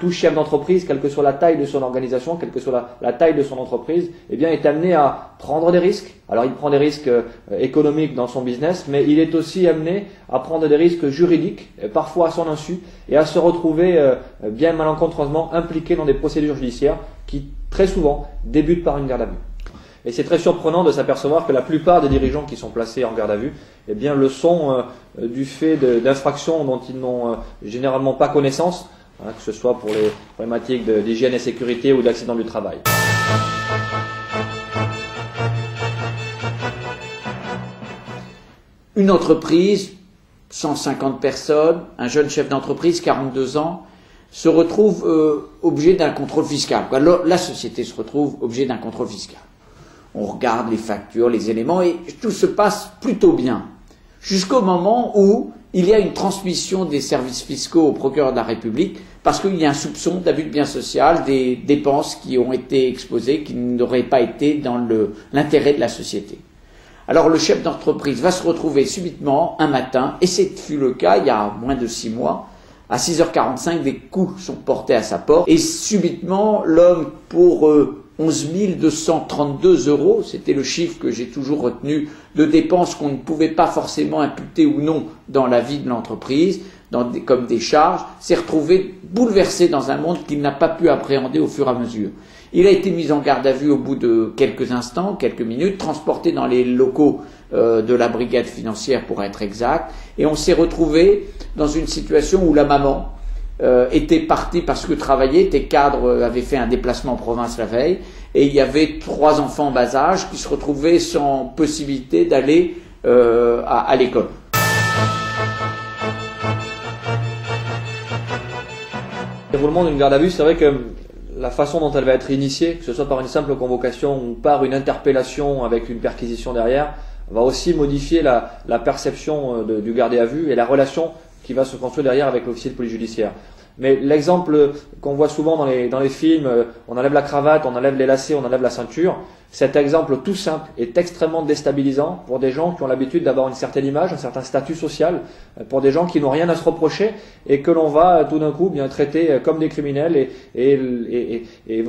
tout chef d'entreprise, quelle que soit la taille de son organisation, quelle que soit la taille de son entreprise, eh bien, est amené à prendre des risques. Alors, il prend des risques économiques dans son business, mais il est aussi amené à prendre des risques juridiques, parfois à son insu, et à se retrouver bien malencontreusement impliqué dans des procédures judiciaires qui, très souvent, débutent par une garde à vue. Et c'est très surprenant de s'apercevoir que la plupart des dirigeants qui sont placés en garde à vue, eh bien, le sont du fait d'infractions dont ils n'ont généralement pas connaissance, hein, que ce soit pour les problématiques d'hygiène et sécurité ou d'accident du travail. Une entreprise, 150 personnes, un jeune chef d'entreprise, 42 ans, se retrouve objet d'un contrôle fiscal. Alors, la société se retrouve objet d'un contrôle fiscal. On regarde les factures, les éléments, et tout se passe plutôt bien. Jusqu'au moment où il y a une transmission des services fiscaux au procureur de la République, parce qu'il y a un soupçon d'abus de biens social, des dépenses qui ont été exposées, qui n'auraient pas été dans l'intérêt de la société. Alors le chef d'entreprise va se retrouver subitement un matin, et ce fut le cas il y a moins de 6 mois, à 6h45, des coups sont portés à sa porte, et subitement l'homme, pour 11 232 €, c'était le chiffre que j'ai toujours retenu, de dépenses qu'on ne pouvait pas forcément imputer ou non dans la vie de l'entreprise, comme des charges, s'est retrouvé bouleversé dans un monde qu'il n'a pas pu appréhender au fur et à mesure. Il a été mis en garde à vue au bout de quelques instants, quelques minutes, transporté dans les locaux de la brigade financière pour être exact, et on s'est retrouvé dans une situation où la maman était partie parce que travaillait, était cadre, avait fait un déplacement en province la veille, et il y avait 3 enfants en bas âge qui se retrouvaient sans possibilité d'aller à l'école. Le déroulement d'une garde à vue, c'est vrai que la façon dont elle va être initiée, que ce soit par une simple convocation ou par une interpellation avec une perquisition derrière, va aussi modifier la perception du gardé à vue et la relation qui va se construire derrière avec l'officier de police judiciaire. Mais l'exemple qu'on voit souvent dans les films, on enlève la cravate, on enlève les lacets, on enlève la ceinture, cet exemple tout simple est extrêmement déstabilisant pour des gens qui ont l'habitude d'avoir une certaine image, un certain statut social, pour des gens qui n'ont rien à se reprocher et que l'on va tout d'un coup bien traiter comme des criminels et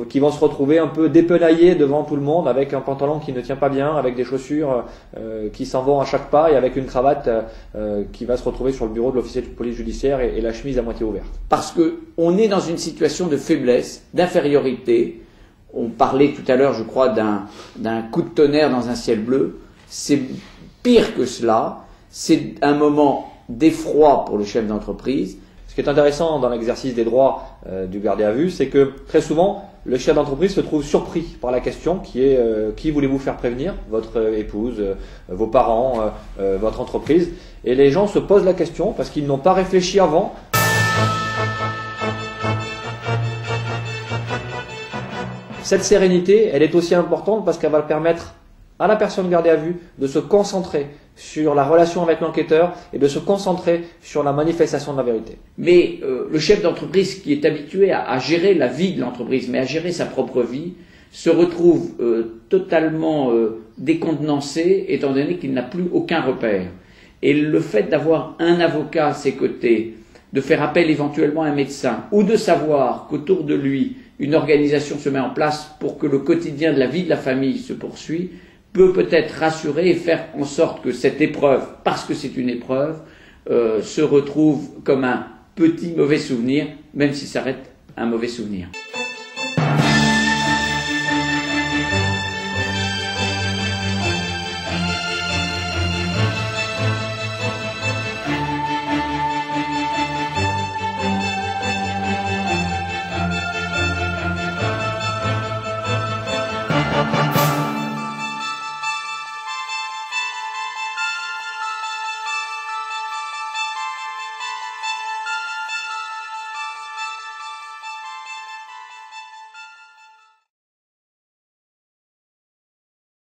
qui vont se retrouver un peu dépenaillés devant tout le monde avec un pantalon qui ne tient pas bien, avec des chaussures qui s'en vont à chaque pas et avec une cravate qui va se retrouver sur le bureau de l'officier de police judiciaire et la chemise à moitié ouverte. Parce qu'on est dans une situation de faiblesse, d'infériorité. On parlait tout à l'heure, je crois, d'un coup de tonnerre dans un ciel bleu. C'est pire que cela. C'est un moment d'effroi pour le chef d'entreprise. Ce qui est intéressant dans l'exercice des droits du gardé à vue, c'est que très souvent, le chef d'entreprise se trouve surpris par la question qui est qui voulez-vous faire prévenir? Votre épouse, vos parents, votre entreprise. Et les gens se posent la question parce qu'ils n'ont pas réfléchi avant. Cette sérénité, elle est aussi importante parce qu'elle va permettre à la personne gardée à vue de se concentrer sur la relation avec l'enquêteur et de se concentrer sur la manifestation de la vérité. Mais le chef d'entreprise qui est habitué à gérer la vie de l'entreprise, mais à gérer sa propre vie, se retrouve totalement décontenancé étant donné qu'il n'a plus aucun repère. Et le fait d'avoir un avocat à ses côtés, de faire appel éventuellement à un médecin, ou de savoir qu'autour de lui, une organisation se met en place pour que le quotidien de la vie de la famille se poursuit, peut peut-être rassurer et faire en sorte que cette épreuve, parce que c'est une épreuve, se retrouve comme un petit mauvais souvenir, même si ça reste un mauvais souvenir.